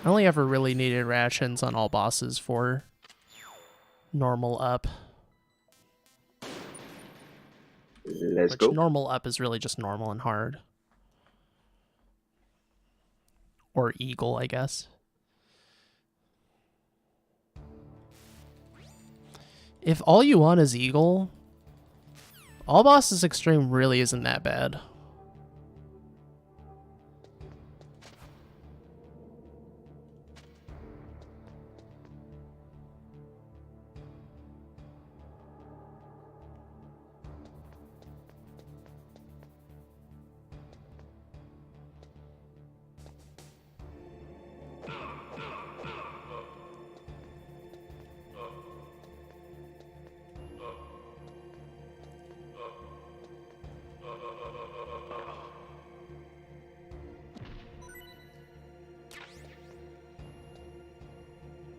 I only ever really needed rations on all bosses for normal up. Let's Which go. normal up is really just normal and hard. Or eagle, I guess. If all you want is eagle, all bosses extreme really isn't that bad.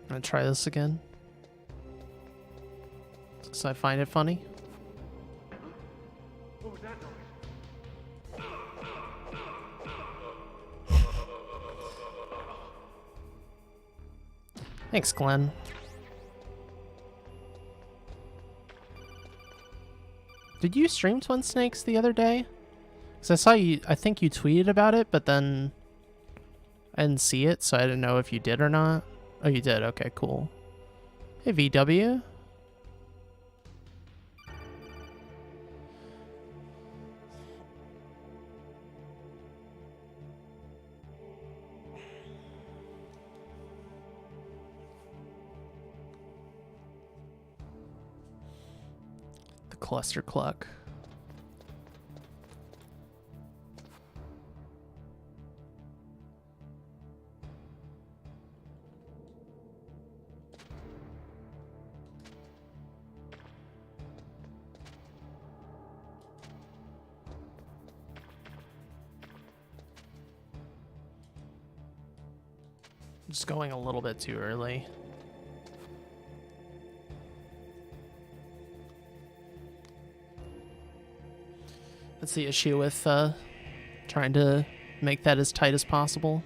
I'm gonna try this again. Because I find it funny. What was that noise? Thanks, Glenn. Did you stream Twin Snakes the other day? Because I saw you, I think you tweeted about it, but then I didn't see it, so I didn't know if you did or not. Oh, you did. Okay, cool. Hey, VW. The cluster cluck. Just going a little bit too early. That's the issue with trying to make that as tight as possible.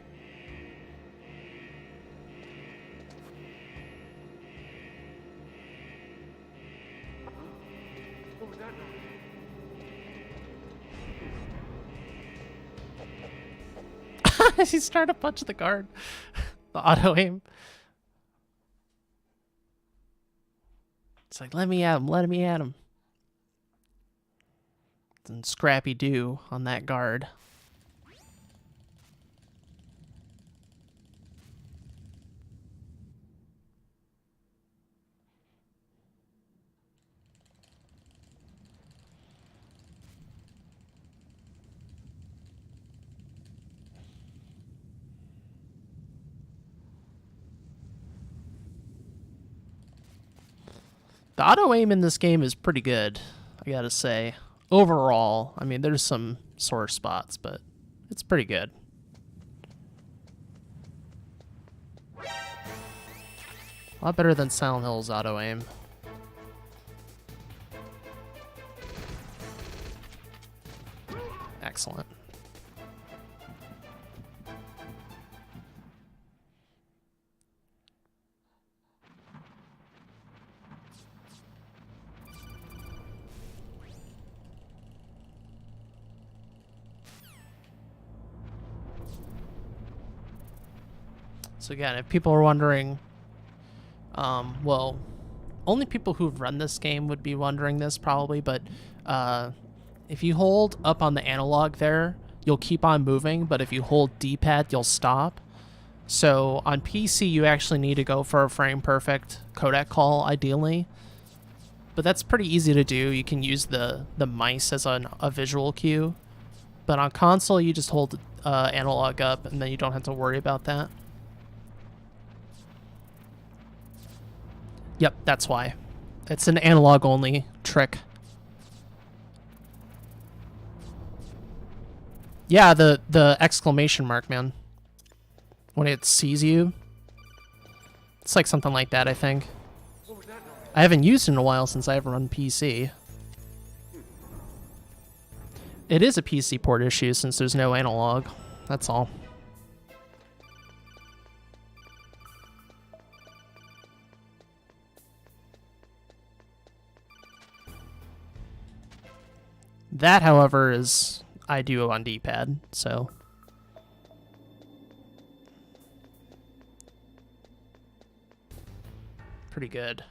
What was that noise? He's trying to punch the guard. The auto aim. It's like, let me at him, let me at him. And Scrappy Doo on that guard. The auto aim in this game is pretty good, I gotta say. Overall, I mean, there's some sore spots, but it's pretty good. A lot better than Silent Hill's auto aim. Excellent. So again, if people are wondering, well, only people who've run this game would be wondering this probably, but if you hold up on the analog there, you'll keep on moving, but if you hold D-pad, you'll stop. So on PC, you actually need to go for a frame perfect codec call, ideally. But that's pretty easy to do. You can use the mice as a visual cue. But on console, you just hold analog up, and then you don't have to worry about that. Yep, that's why. It's an analog-only trick. Yeah, the exclamation mark, man. When it sees you. It's like something like that, I think. What was that noise? I haven't used it in a while since I ever run PC. It is a PC port issue since there's no analog. That's all. That, however, is I do on D-pad, so pretty good.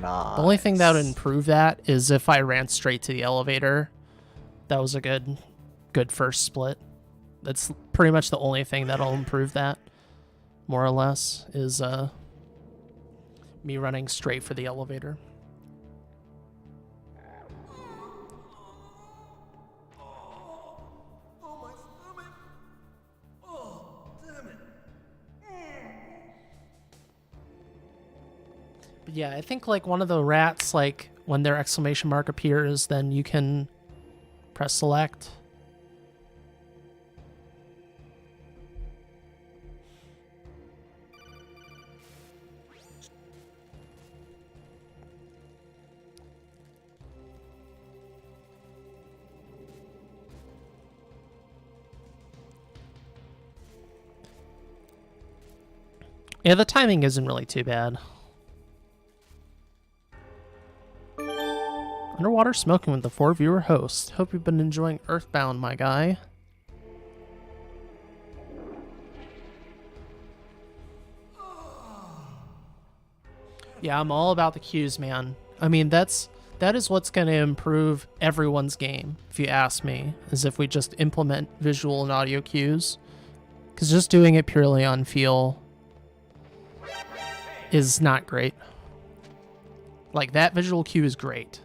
Nice. The only thing that would improve that is if I ran straight to the elevator. That was a good first split. That's pretty much the only thing that'll improve that, more or less, is me running straight for the elevator. Oh, my stomach. Oh, damn it. But yeah, I think like one of the rats, like when their exclamation mark appears, then you can press select. Yeah, the timing isn't really too bad. Underwater smoking with the 4-viewer host. Hope you've been enjoying Earthbound, my guy. Yeah, I'm all about the cues, man. I mean, that is what's going to improve everyone's game, if you ask me, is if we just implement visual and audio cues. Because just doing it purely on feel is not great. Like, that visual cue is great.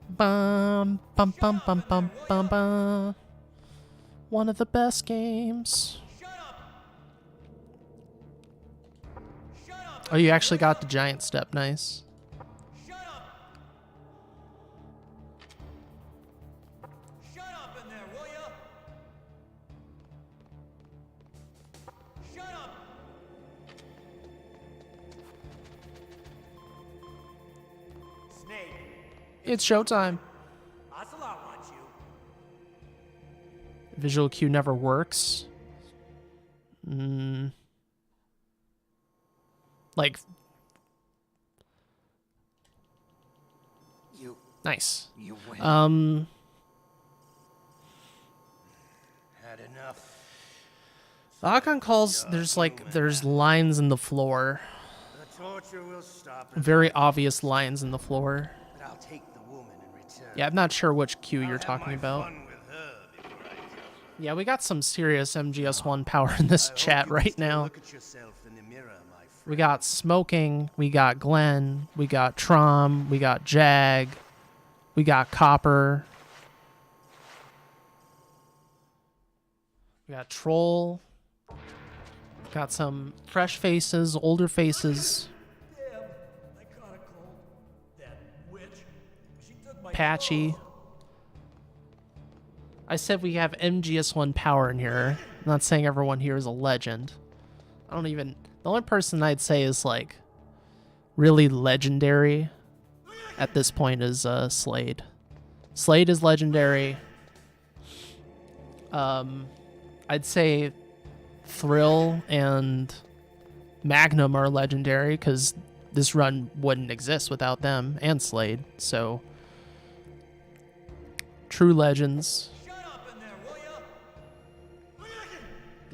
Bum, bum, bum, bum, bum, bum, bum. One of the best games. Oh, you actually got the giant step. Nice. Shut up in there, will ya? Shut up. Snake, It's showtime. Ocelot wants you. Visual cue never works. Like, nice. You win. Had enough. Icon calls, there's lines in the floor. The torture will stop. Very obvious lines in the floor. But I'll take the woman in return. Yeah, I'm not sure which cue you're I'll have talking my about. fun with her before I jump. Yeah, we got some serious MGS1 power in this chat right now. Look at yourself in the mirror, my friend. We got Smoking, we got Glenn, we got Trom, we got Jag, we got Copper. We got Troll. Got some fresh faces, older faces. Damn, I caught a cold. That witch. She took my Patchy. I said we have MGS1 power in here. I'm not saying everyone here is a legend. I don't even... The only person I'd say is, like, really legendary at this point is Slade. Slade is legendary. I'd say Thrill and Magnum are legendary because this run wouldn't exist without them and Slade. So, true legends. Shut up in there, will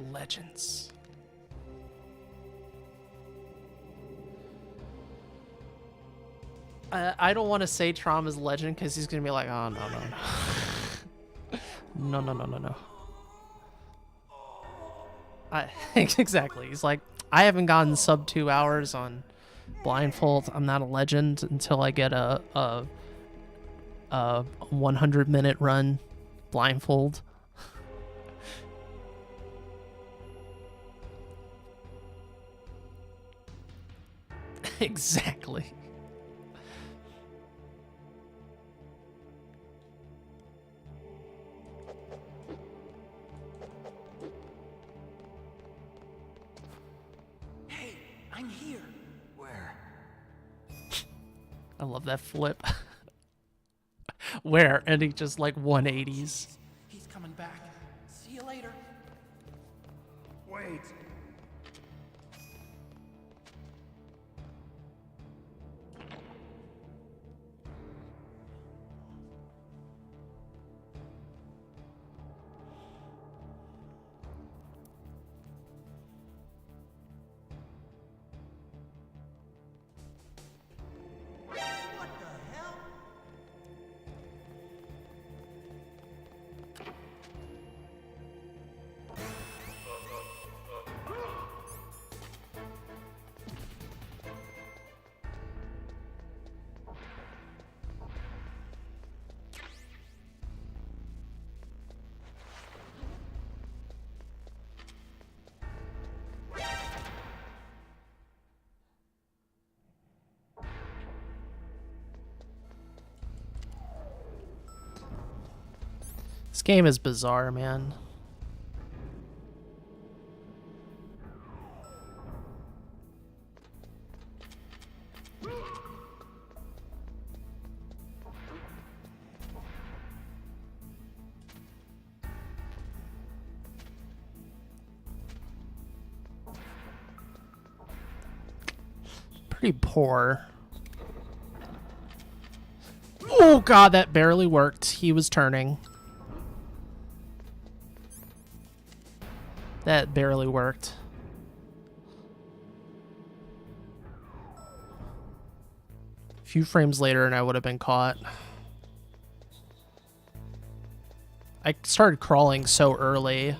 ya? Legends. I don't want to say Trom is legend because he's gonna be like, oh no no no no no no no. Exactly. He's like, I haven't gotten sub 2 hours on blindfold. I'm not a legend until I get a 100-minute run blindfold. Exactly. Hey, I'm here. Where? I love that flip. Where? And he just like 180s. He's coming back. See you later. Wait. This game is bizarre, man. Pretty poor. Oh god, that barely worked. He was turning. That barely worked. A few frames later and I would have been caught. I started crawling so early.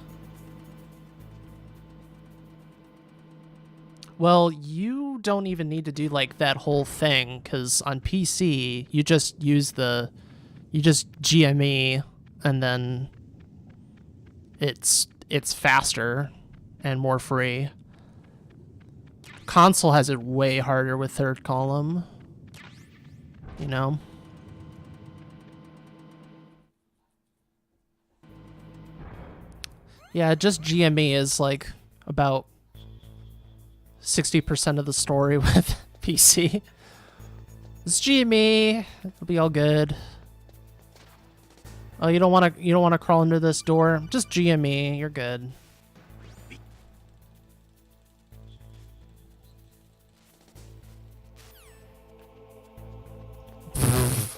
Well, you don't even need to do like that whole thing, because on PC you just use you just GME and then it's faster and more free. Console has it way harder with third column, you know? Yeah, just GME is like about 60% of the story with PC. It's GME. It'll be all good. Oh, you don't want to crawl under this door? Just GME. You're good.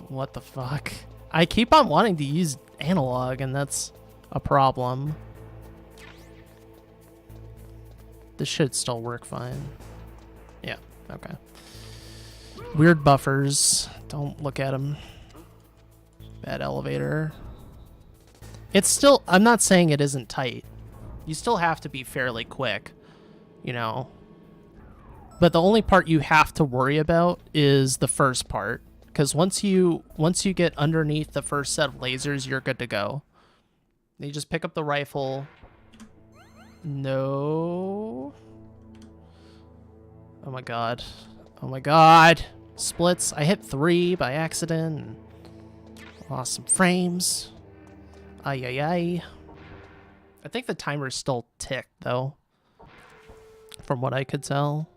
What the fuck? I keep on wanting to use analog, and that's a problem. This should still work fine. Yeah, okay. Weird buffers. Don't look at them. Bad elevator. It's still... I'm not saying it isn't tight. You still have to be fairly quick, you know. But the only part you have to worry about is the first part. Because once you get underneath the first set of lasers, you're good to go. You just pick up the rifle... No. Oh my god. Oh my god. Splits. I hit 3 by accident. And lost some frames. Ay ay ay. I think the timer's still ticked though. From what I could tell.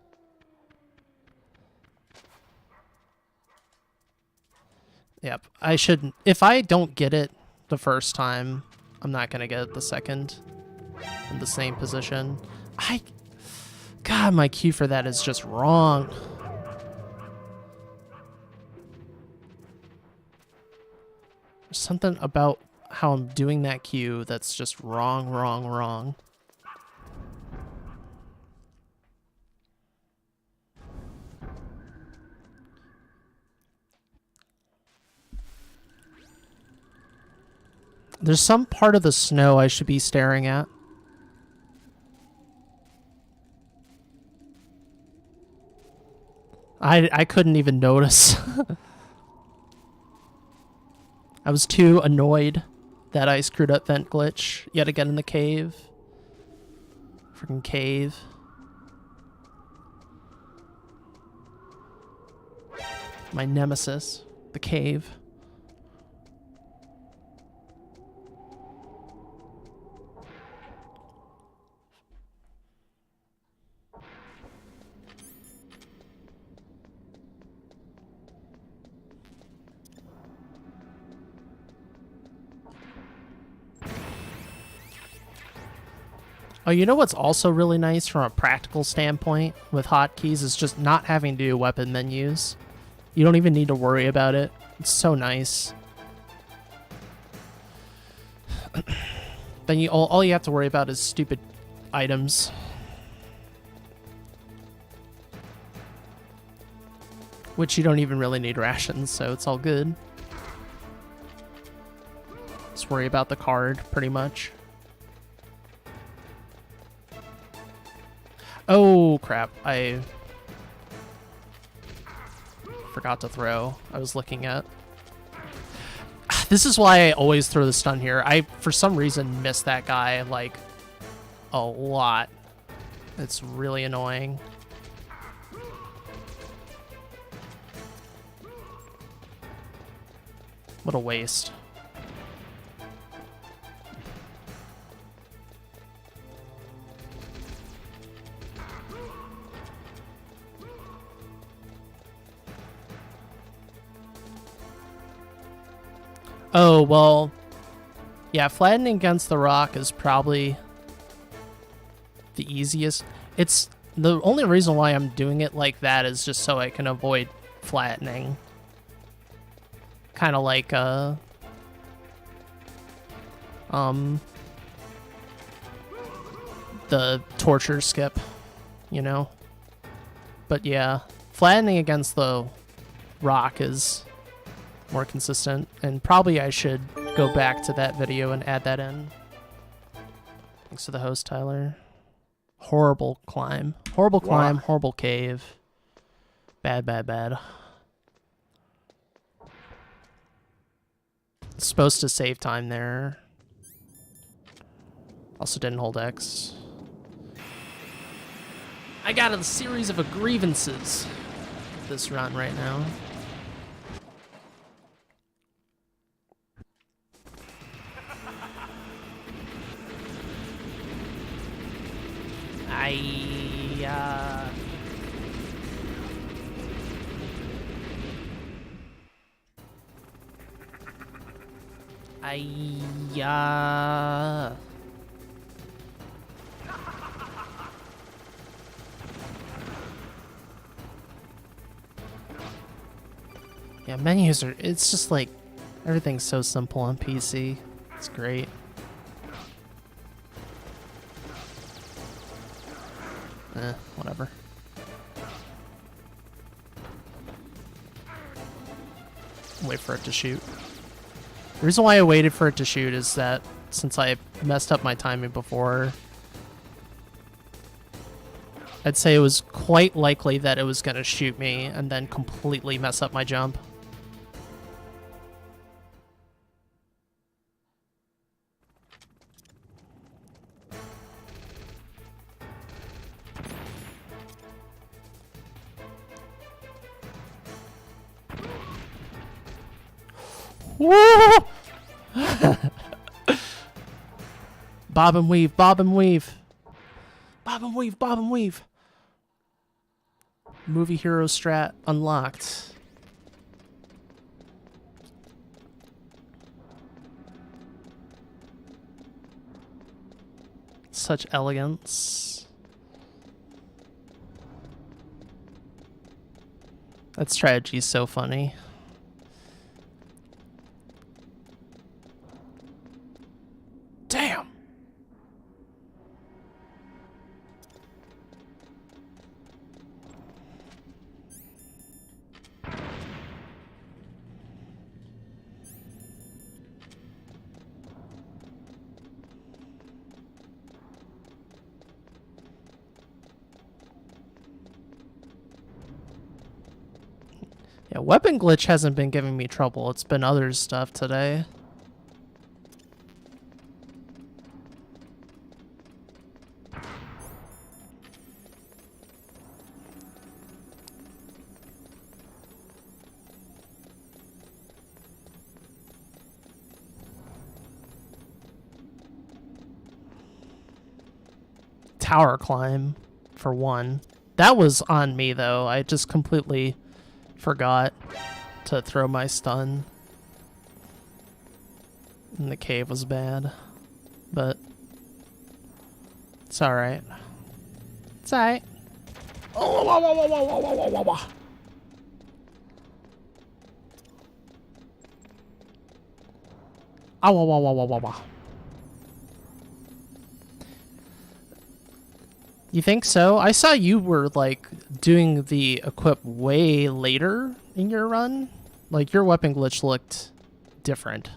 Yep. I shouldn't. If I don't get it the first time, I'm not gonna get it the second. In the same position. God, my cue for that is just wrong. There's something about how I'm doing that cue that's just wrong, wrong, wrong. There's some part of the snow I should be staring at. I couldn't even notice. I was too annoyed that I screwed up vent glitch yet again in the cave. Freaking cave. My nemesis, the cave. Oh, you know what's also really nice from a practical standpoint with hotkeys is just not having to do weapon menus. You don't even need to worry about it. It's so nice. Then all you have to worry about is stupid items. Which you don't even really need rations, so it's all good. Just worry about the card, pretty much. Oh, crap. I forgot to throw. I was looking at... This is why I always throw the stun here. I, for some reason, miss that guy, like, a lot. It's really annoying. What a waste. Oh, well, yeah, flattening against the rock is probably the easiest. It's the only reason why I'm doing it like that is just so I can avoid flattening. Kind of like, the torture skip, you know? But yeah, flattening against the rock is more consistent, and probably I should go back to that video and add that in. Thanks to the host, Tyler. Horrible climb. Horrible climb, horrible cave. Bad, bad, bad. It's supposed to save time there. Also didn't hold X. I got a series of grievances this run right now. Yeah, menus are, it's just like, everything's so simple on PC. It's great. Whatever. Wait for it to shoot. The reason why I waited for it to shoot is that since I messed up my timing before, I'd say it was quite likely that it was going to shoot me and then completely mess up my jump. Woo! Bob and weave, bob and weave. Bob and weave, bob and weave. Movie hero strat unlocked. Such elegance. That strategy is so funny. Damn. Yeah, weapon glitch hasn't been giving me trouble. It's been other stuff today. Tower climb, for one. That was on me, though. I just completely forgot to throw my stun. And the cave was bad. But it's alright. It's alright. Oh, wah, wah, wah, wah, wah, wah, wah, wah. Ah, wah, wah, wah, wah, wah, wah. You think so? I saw you were, like, doing the equip way later in your run. Like, your weapon glitch looked different.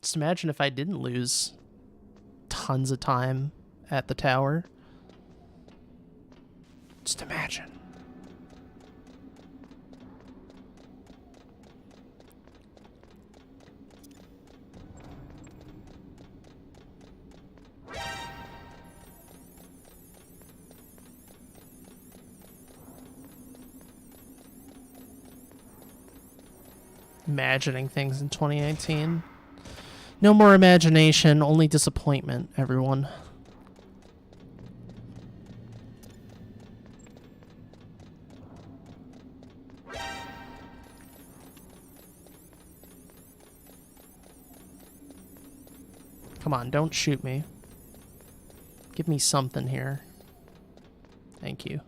Just imagine if I didn't lose tons of time at the tower. Just imagine. Imagining things in 2018. No more imagination, only disappointment, everyone. Come on, don't shoot me. Give me something here. Thank you.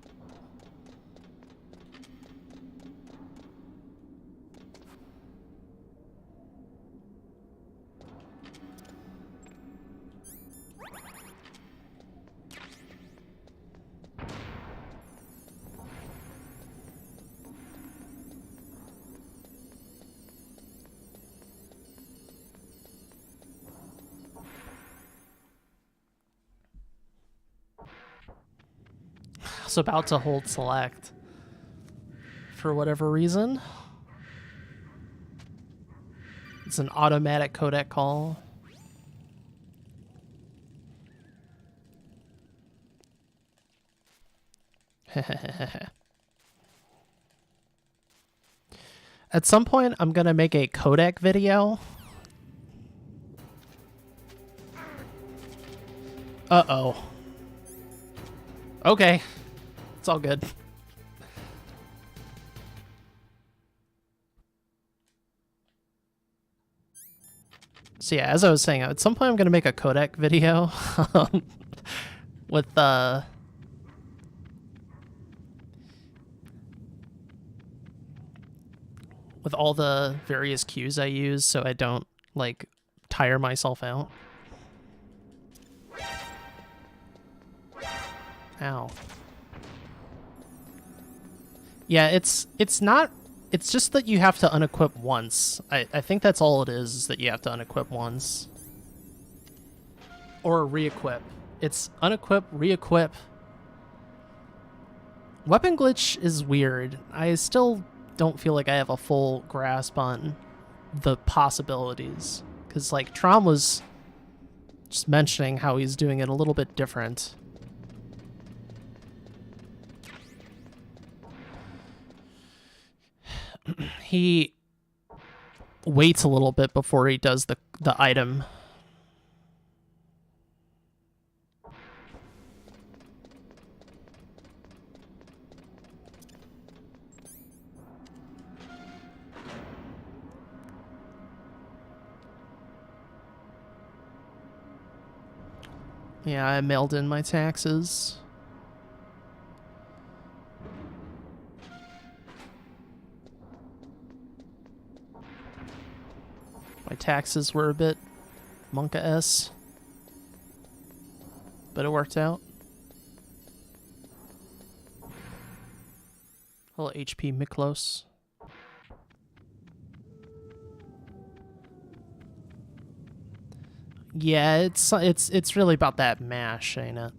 I was about to hold select for whatever reason. It's an automatic codec call. At some point, I'm gonna make a codec video. Uh-oh. Okay. It's all good. So yeah, as I was saying, at some point I'm going to make a codec video with all the various cues I use so I don't, like, tire myself out. Ow. Yeah, it's not... It's just that you have to unequip once. I think that's all it is that you have to unequip once. Or re-equip. It's unequip, re-equip. Weapon glitch is weird. I still don't feel like I have a full grasp on the possibilities. Because, like, Trom was just mentioning how he's doing it a little bit different. He waits a little bit before he does the item. Yeah, I mailed in my taxes. My taxes were a bit Monka-S, but it worked out. Hello, HP Miklos. Yeah, it's really about that mash, ain't it?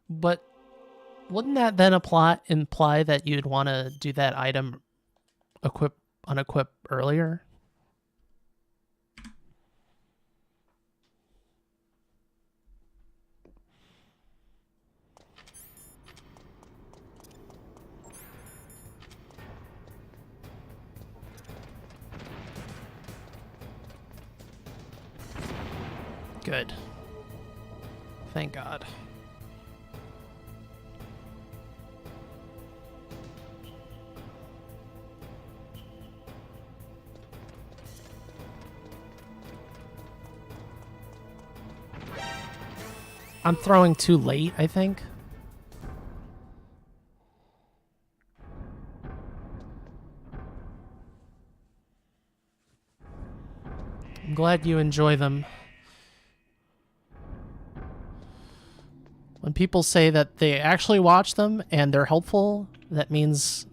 But wouldn't that then imply that you'd want to do that item unequip earlier? Good. Thank God. I'm throwing too late, I think. I'm glad you enjoy them. When people say that they actually watch them and they're helpful, that means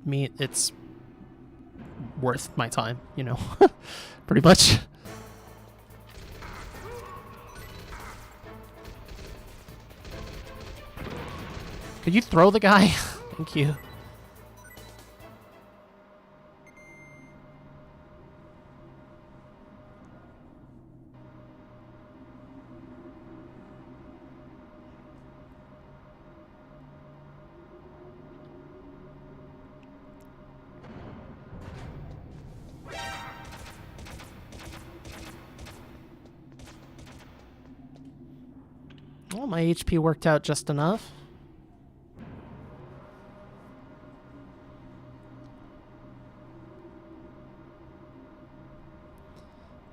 it's worth my time, you know. Pretty much. Could you throw the guy? Thank you. Well, my HP worked out just enough.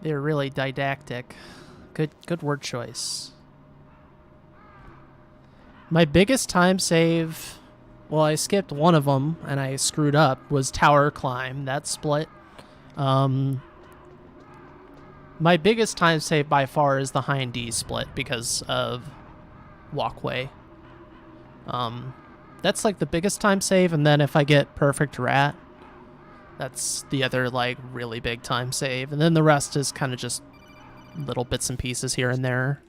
They're really didactic. Good word choice. My biggest time save, well, I skipped one of them and I screwed up, was tower climb. That split. My biggest time save by far is the hind D split because of walkway. That's like the biggest time save, and then if I get perfect rat, that's the other like really big time save, and then the rest is kind of just little bits and pieces here and there.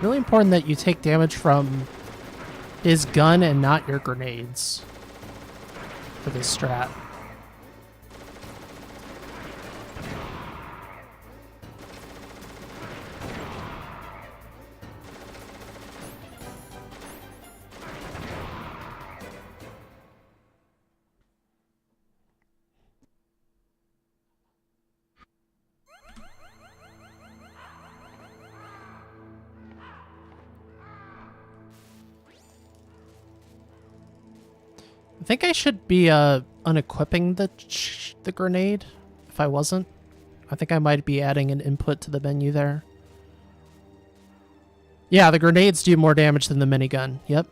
Really important that you take damage from his gun and not your grenades for this strat. I think I should be unequipping the grenade if I wasn't. I think I might be adding an input to the menu there. Yeah, the grenades do more damage than the minigun. Yep.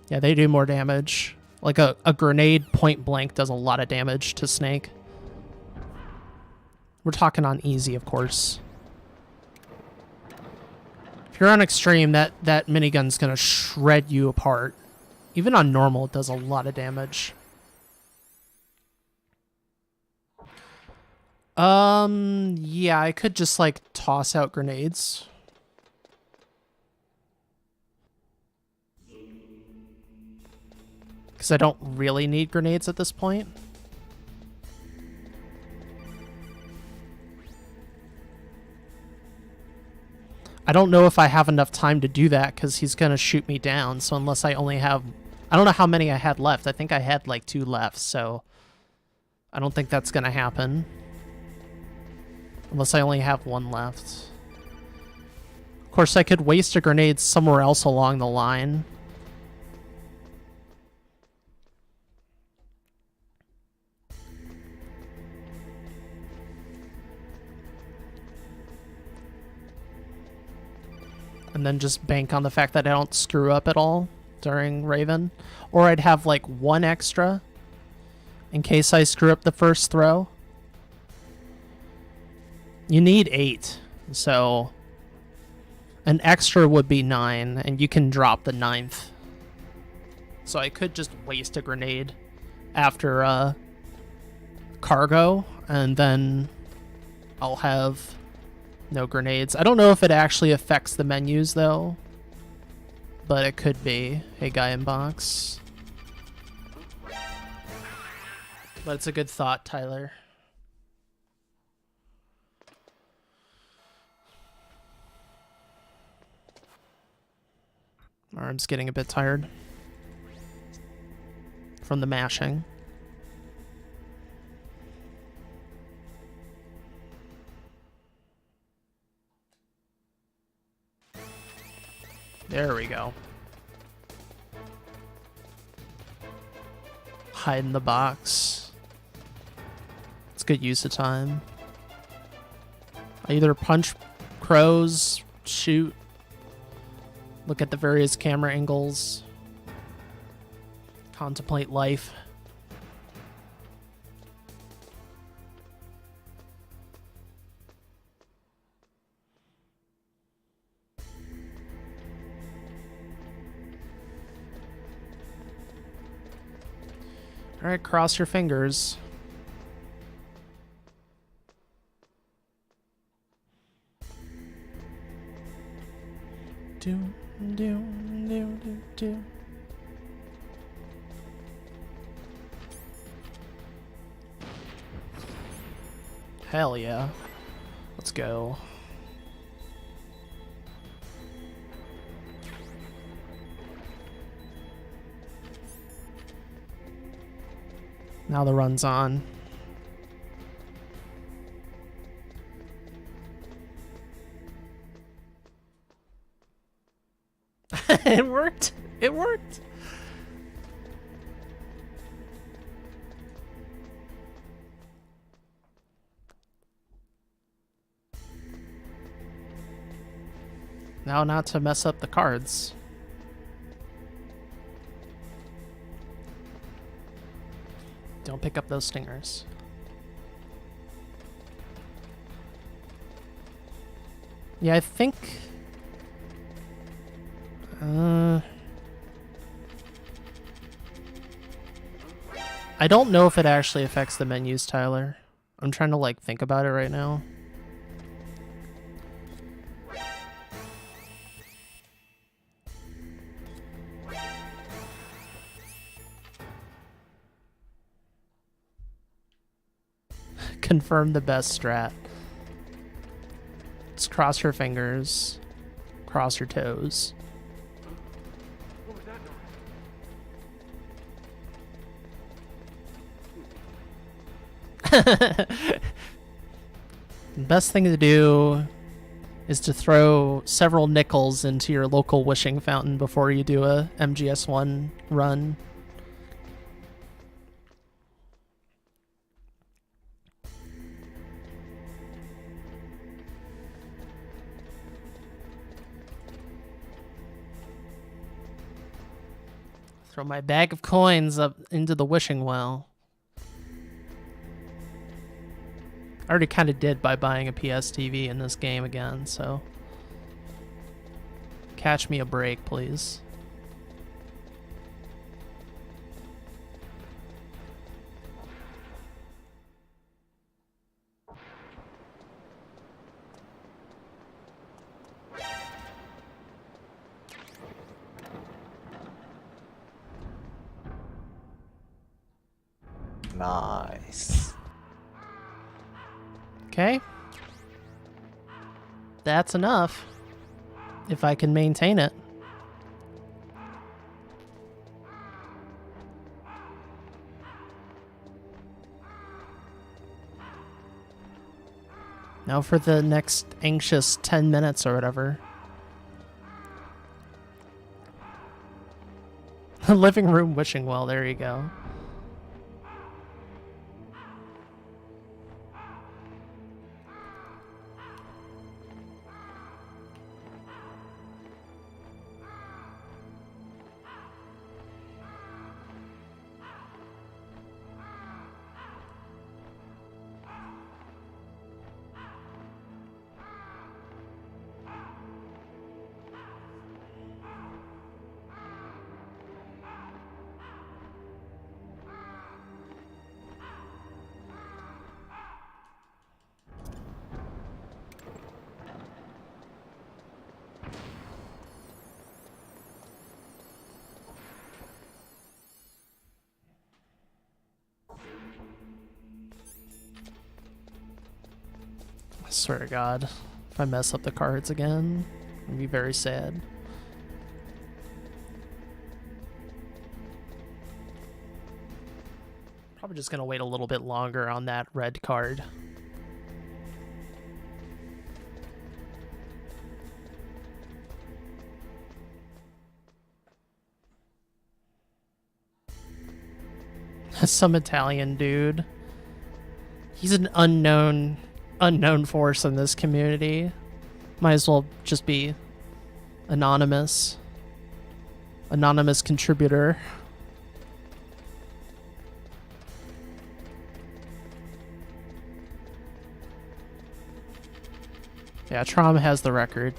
Yeah, they do more damage. Like a grenade point blank does a lot of damage to Snake. We're talking on easy, of course. If you're on extreme, that minigun's gonna shred you apart. Even on normal, it does a lot of damage. Yeah, I could just, like, toss out grenades. Because I don't really need grenades at this point. I don't know if I have enough time to do that because he's going to shoot me down. So unless I only have... I don't know how many I had left. I think I had like 2 left, so... I don't think that's going to happen. Unless I only have 1 left. Of course, I could waste a grenade somewhere else along the line. And then just bank on the fact that I don't screw up at all during Raven. Or I'd have like 1 extra in case I screw up the first throw. You need 8, so an extra would be 9, and you can drop the 9th. So I could just waste a grenade after cargo, and then I'll have no grenades. I don't know if it actually affects the menus, though. But it could be. Hey, guy in box. But it's a good thought, Tyler. My arm's getting a bit tired from the mashing. There we go. Hide in the box. It's good use of time. I either punch crows, shoot, look at the various camera angles, contemplate life. Alright, cross your fingers. Do, do, do, do, do. Hell yeah. Let's go. Now the run's on. It worked. It worked. Now not to mess up the cards. Don't pick up those stingers. Yeah, I think... I don't know if it actually affects the menus, Tyler. I'm trying to, like, think about it right now. Confirm the best strat. Just cross your fingers. Cross your toes. What was that noise? The best thing to do is to throw several nickels into your local wishing fountain before you do a MGS1 run. Throw my bag of coins up into the wishing well. I already kind of did by buying a PS TV in this game again, so... Catch me a break, please. Nice. Okay. That's enough. If I can maintain it. Now for the next anxious 10 minutes or whatever. Living room wishing well, there you go. I swear to God, if I mess up the cards again, I'll be very sad. Probably just gonna wait a little bit longer on that red card. Some Italian dude. He's an unknown force in this community. Might as well just be anonymous. Anonymous contributor. Yeah, Trom has the record.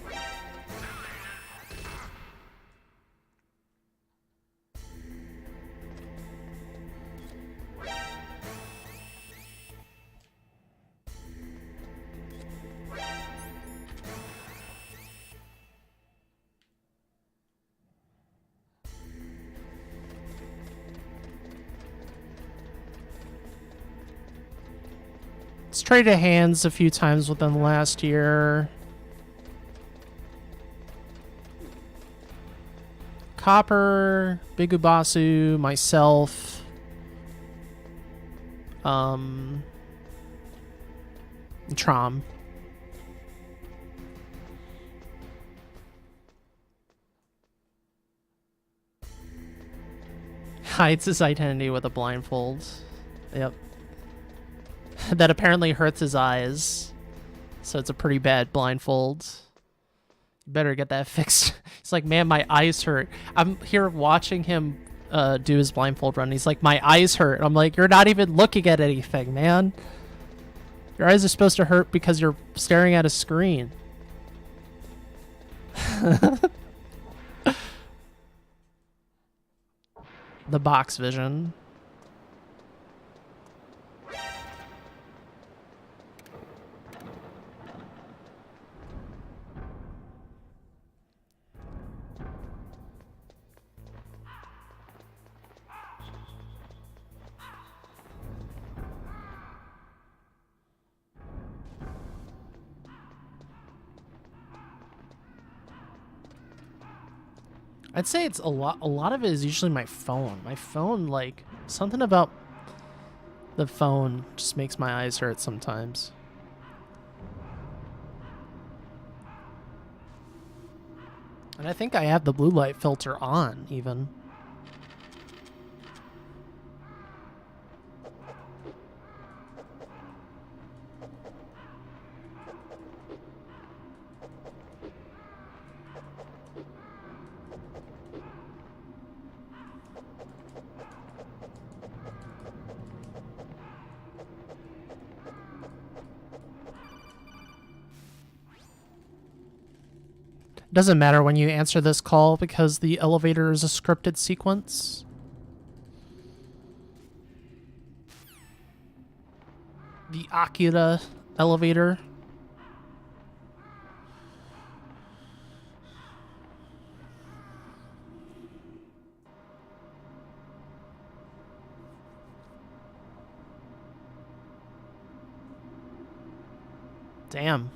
It's traded hands a few times within the last year. Copper, Big Ubasu, myself. Trom. Hides his identity with a blindfold. Yep. That apparently hurts his eyes. So it's a pretty bad blindfold. Better get that fixed. He's like, man, my eyes hurt. I'm here watching him do his blindfold run. He's like, my eyes hurt. I'm like, you're not even looking at anything, man. Your eyes are supposed to hurt because you're staring at a screen. The box vision. I'd say it's a lot of it is usually my phone. My phone, like, something about the phone just makes my eyes hurt sometimes. And I think I have the blue light filter on, even. Doesn't matter when you answer this call because the elevator is a scripted sequence. The Akira elevator. Damn.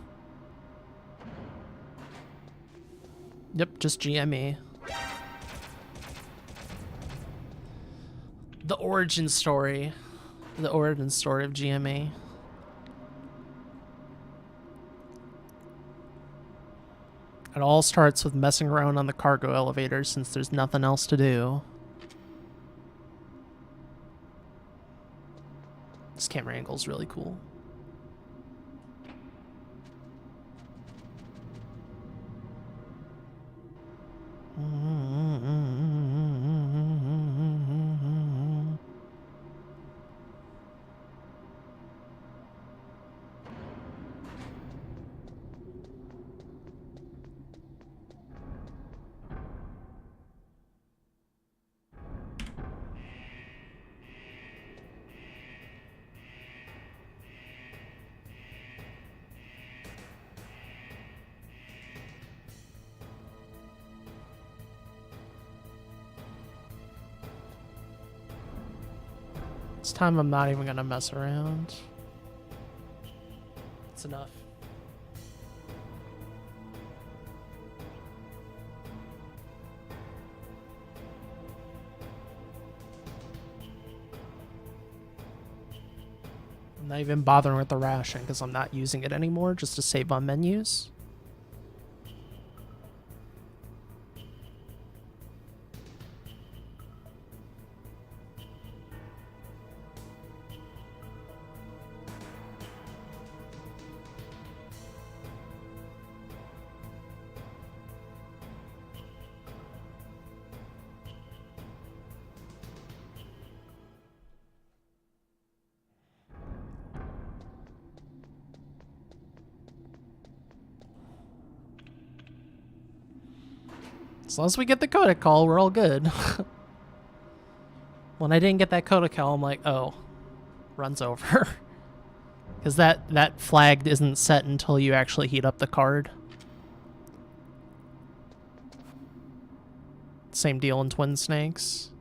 Yep, just GME. The origin story. The origin story of GME. It all starts with messing around on the cargo elevator since there's nothing else to do. This camera angle is really cool. This time I'm not even gonna mess around. It's enough. I'm not even bothering with the ration because I'm not using it anymore just to save on menus. As long as we get the codec call, we're all good. When I didn't get that codec call, I'm like, oh, runs over. Because that flag isn't set until you actually heat up the card. Same deal in Twin Snakes.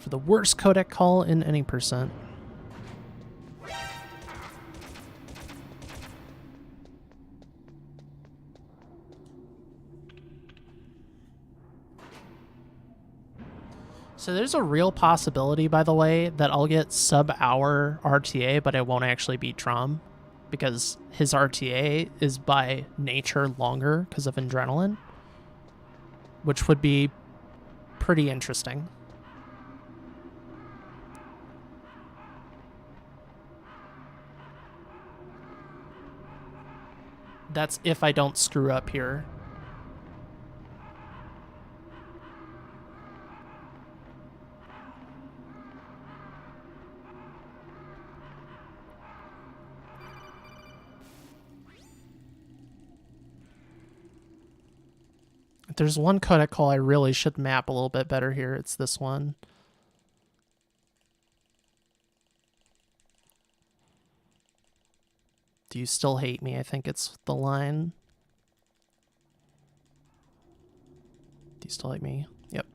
For the worst codec call in any percent. So there's a real possibility, by the way, that I'll get sub-hour RTA, but it won't actually be Trom, because his RTA is by nature longer because of adrenaline, which would be pretty interesting. That's if I don't screw up here. If there's one codec call I really should map a little bit better here, it's this one. Do you still hate me? I think it's the line. Do you still hate me? Yep.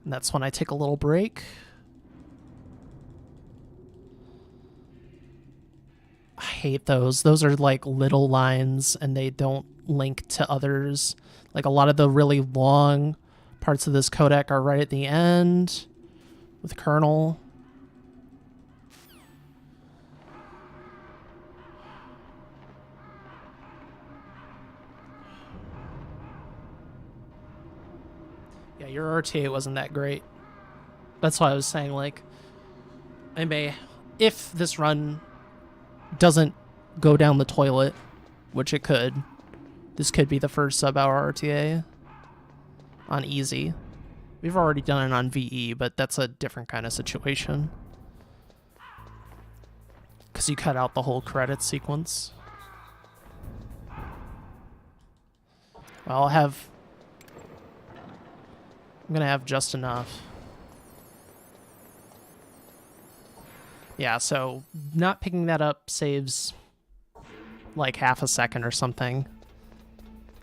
And that's when I take a little break. I hate those. Those are like little lines and they don't link to others. Like a lot of the really long parts of this codec are right at the end with kernel. Yeah, your RTA wasn't that great. That's why I was saying, like, I may, if this run doesn't go down the toilet, which it could, this could be the first sub-hour RTA on easy. We've already done it on VE, but that's a different kind of situation. Because you cut out the whole credit sequence. Well, I'm gonna have just enough. Yeah, so not picking that up saves like half a second or something.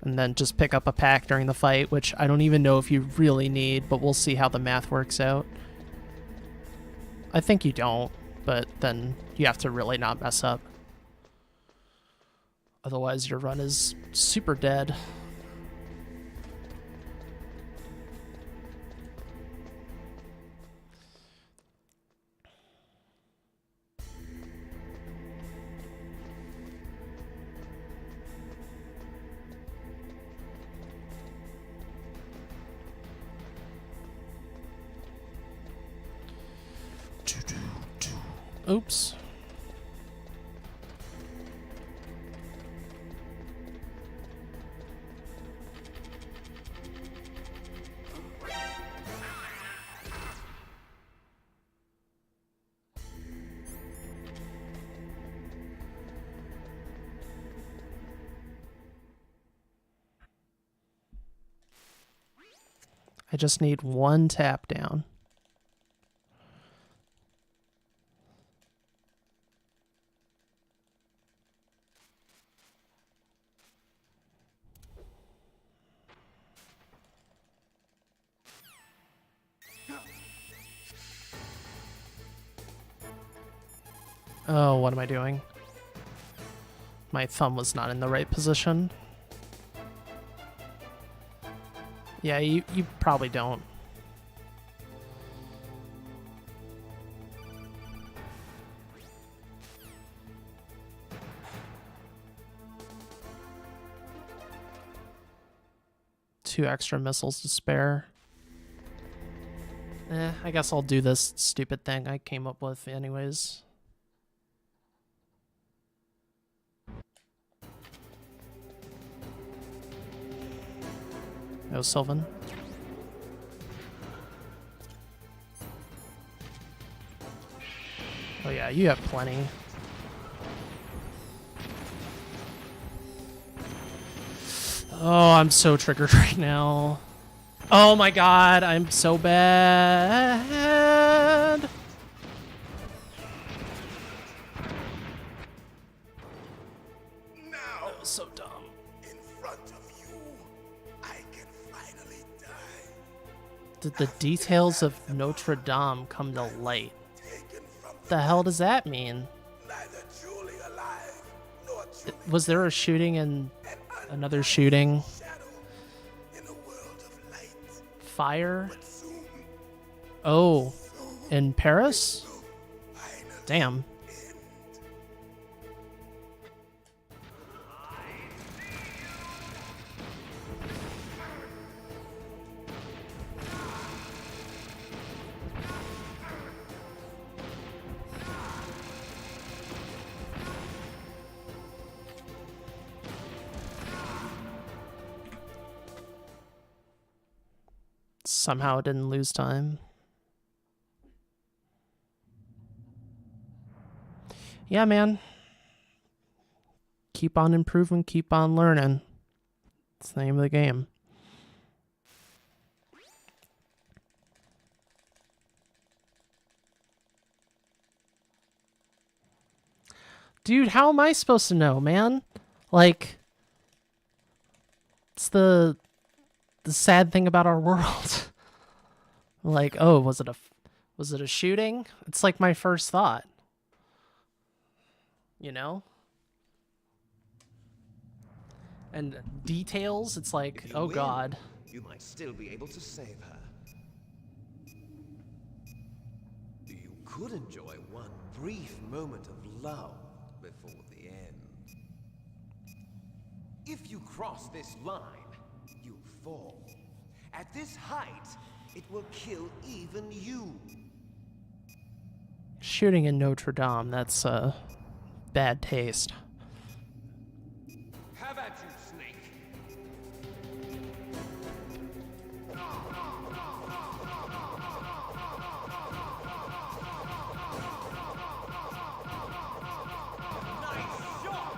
And then just pick up a pack during the fight, which I don't even know if you really need, but we'll see how the math works out. I think you don't, but then you have to really not mess up. Otherwise your run is super dead. Oops. I just need one tap down. Oh, what am I doing? My thumb was not in the right position. Yeah, you probably don't. Two extra missiles to spare. I guess I'll do this stupid thing I came up with anyways. Oh, Sylvan. Oh yeah, you have plenty. Oh, I'm so triggered right now. Oh my god, I'm so bad. Now, That was so dumb. in front of you, I can finally die. Did the details of Notre Dame come to light? The hell does that mean? Was there a shooting and another shooting? Fire? Oh, in Paris? Damn. Somehow it didn't lose time. Yeah, man. Keep on improving, keep on learning. It's the name of the game. Dude, how am I supposed to know, man? Like, it's the sad thing about our world. Like, oh, was it a shooting? It's like my first thought. You know? And details, it's like, oh god. You might still be able to save her. You could enjoy one brief moment of love before the end. If you cross this line, you'll fall. At this height, it will kill even you. Shooting in Notre Dame, that's bad taste. Have at you, Snake. Nice shot!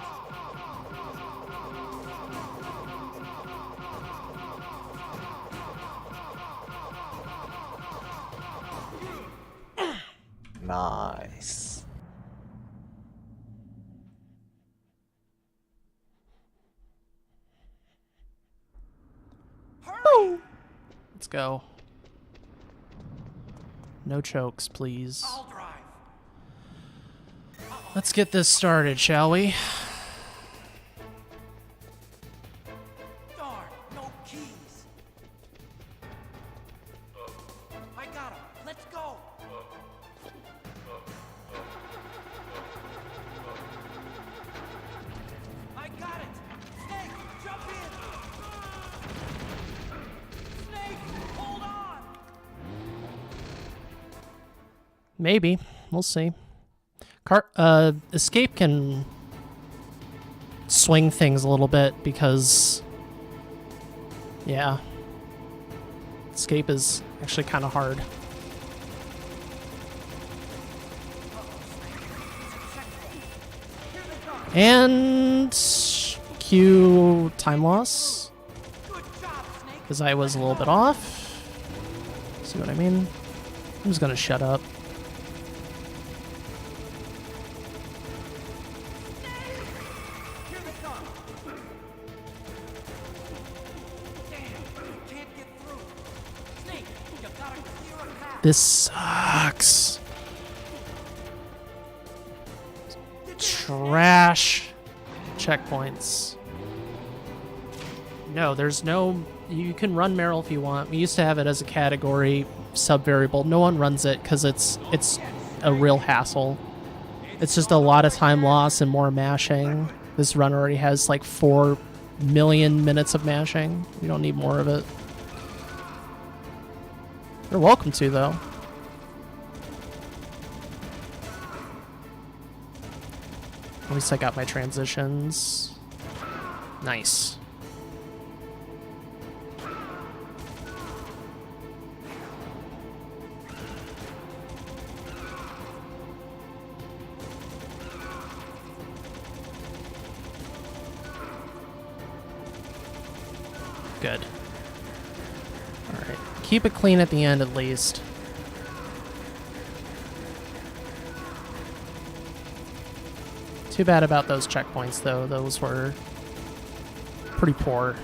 Nice. Let's go. No chokes, please. I'll drive. Let's get this started, shall we? Darn, no keys. I got him. Let's go. I got it. Snake, jump in. Snake, hold on. Maybe. We'll see. Escape can swing things a little bit because, yeah, escape is actually kind of hard. And cue time loss Good job, Snake. because I was a little bit off. See what I mean? I'm just gonna shut up. Here they come. Damn, you can't get through. Snake, you gotta clear a path. This sucks. Trash checkpoints. No, there's no... You can run Meryl if you want. We used to have it as a category, sub-variable. No one runs it because it's a real hassle. It's just a lot of time loss and more mashing. This run already has like 4 million minutes of mashing. You don't need more of it. You're welcome to, though. At least I got my transitions. Nice. Good. Alright. Keep it clean at the end, at least. Too bad about those checkpoints, though. Those were pretty poor.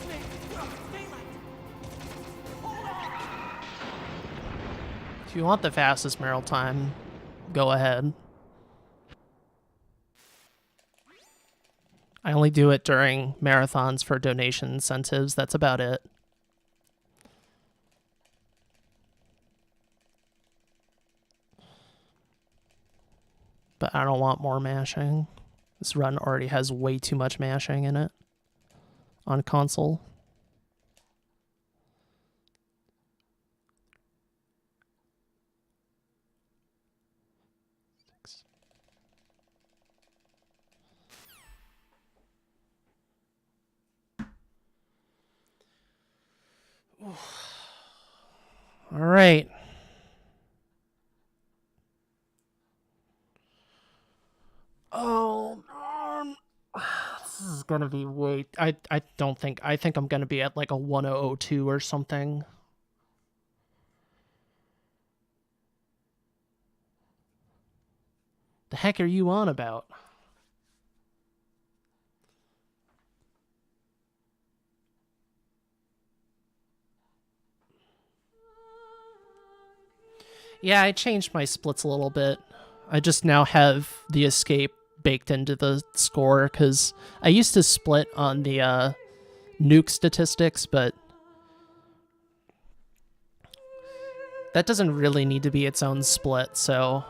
Snake, we're on daylight. If you want the fastest barrel time, go ahead. I only do it during marathons for donation incentives. That's about it. But I don't want more mashing. This run already has way too much mashing in it on console. All right. Oh, man. This is gonna be way. I don't think. I think I'm gonna be at like a 1002 or something. The heck are you on about? Yeah, I changed my splits a little bit. I just now have the escape baked into the score because I used to split on the nuke statistics, but that doesn't really need to be its own split, so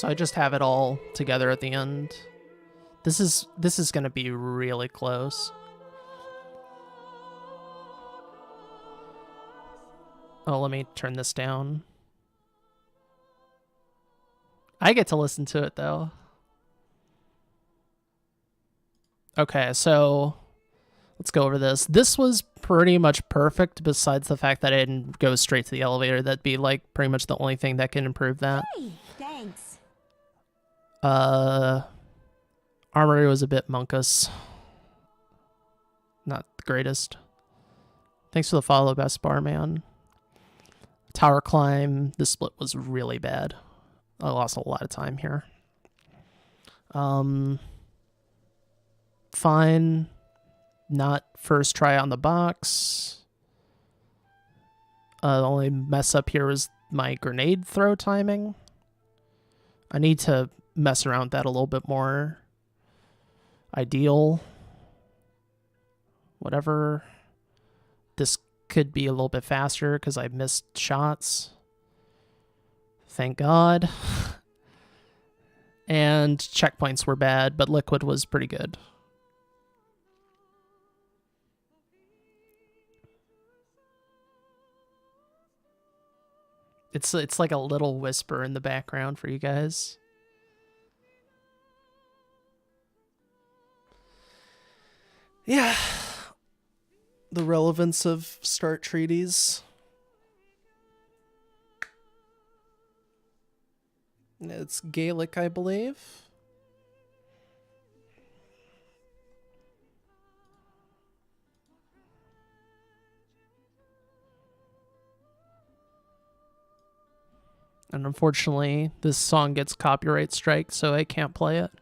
I just have it all together at the end. This is going to be really close. Oh, let me turn this down. I get to listen to it, though. Okay, so let's go over this. This was pretty much perfect, besides the fact that I didn't go straight to the elevator. That'd be, like, pretty much the only thing that can improve that. Hey, thanks. Armory was a bit monkus. Not the greatest. Thanks for the follow, Best Barman. Tower climb, this split was really bad. I lost a lot of time here. Fine. Not first try on the box. The only mess up here was my grenade throw timing. I need to mess around with that a little bit more. Ideal. Whatever. This could be a little bit faster because I missed shots. Thank God. And checkpoints were bad, but liquid was pretty good. It's like a little whisper in the background for you guys. Yeah. The relevance of START treaties. It's Gaelic, I believe. And unfortunately, this song gets copyright strike, so I can't play it.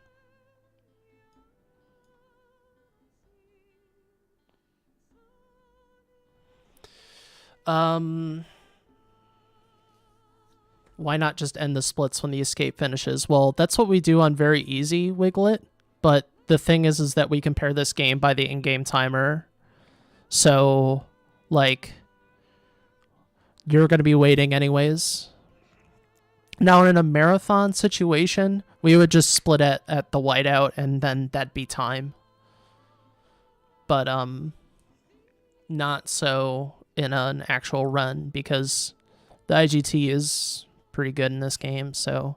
Why not just end the splits when the escape finishes? Well, that's what we do on very easy Wiglet, but the thing is that we compare this game by the in-game timer. So, like, you're going to be waiting anyways. Now, in a marathon situation, we would just split at the whiteout, and then that'd be time. But, not so in an actual run, because the IGT is pretty good in this game, so...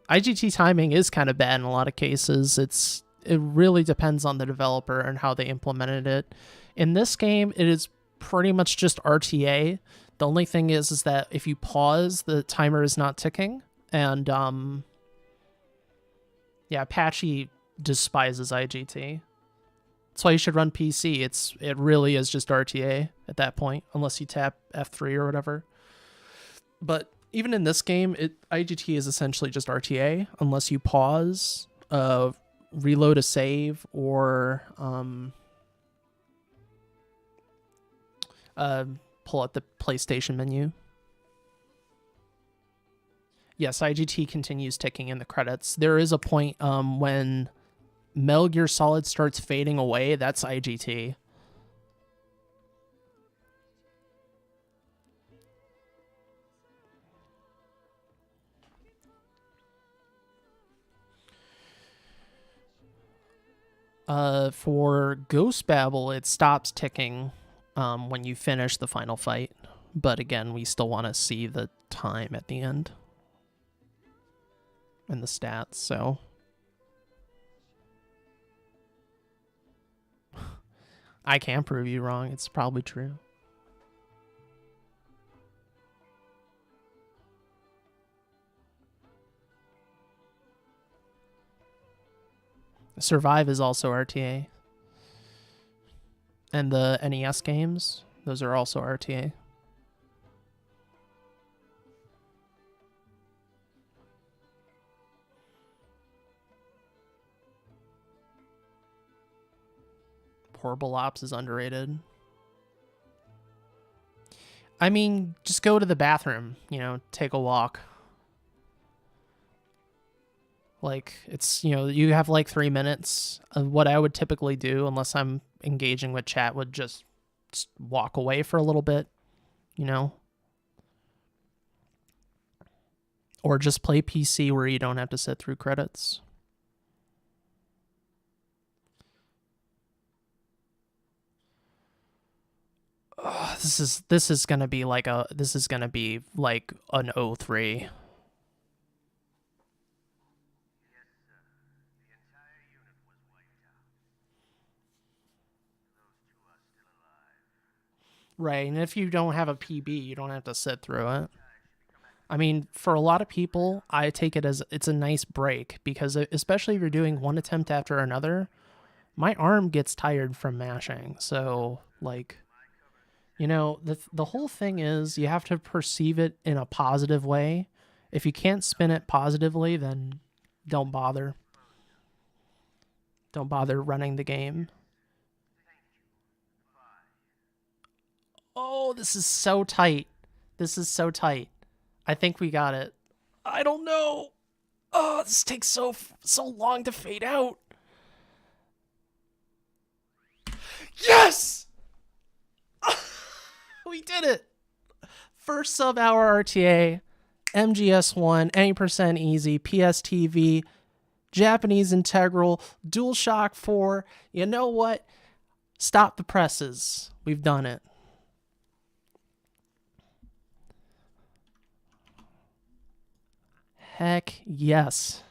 IGT timing is kind of bad in a lot of cases. It really depends on the developer and how they implemented it. In this game, it is pretty much just RTA. The only thing is that if you pause, the timer is not ticking. And, yeah, Apache despises IGT. That's why you should run PC. It really is just RTA at that point, unless you tap F3 or whatever. But even in this game, IGT is essentially just RTA unless you pause, reload a save, or pull out the PlayStation menu. Yes, IGT continues ticking in the credits. There is a point when Metal Gear Solid starts fading away. That's IGT. For Ghost Babel, it stops ticking when you finish the final fight. But again, we still want to see the time at the end and the stats, so... I can't prove you wrong. It's probably true. Survive is also RTA. And the NES games, those are also RTA. Portable Ops is underrated. I mean, just go to the bathroom, you know, take a walk. Like, it's, you know, you have like 3 minutes. What I would typically do, unless I'm engaging with chat, would just walk away for a little bit, you know? Or just play PC where you don't have to sit through credits. Oh, this is gonna be like an 03. Right, and if you don't have a PB, you don't have to sit through it. I mean, for a lot of people, I take it as it's a nice break, because especially if you're doing one attempt after another, my arm gets tired from mashing. So, like, you know, the whole thing is you have to perceive it in a positive way. If you can't spin it positively, then don't bother. Don't bother running the game. Oh, this is so tight. This is so tight. I think we got it. I don't know. Oh, this takes so long to fade out. Yes! We did it. First sub-hour RTA, MGS1, any percent easy, PSTV, Japanese Integral, DualShock 4. You know what? Stop the presses. We've done it. Heck yes.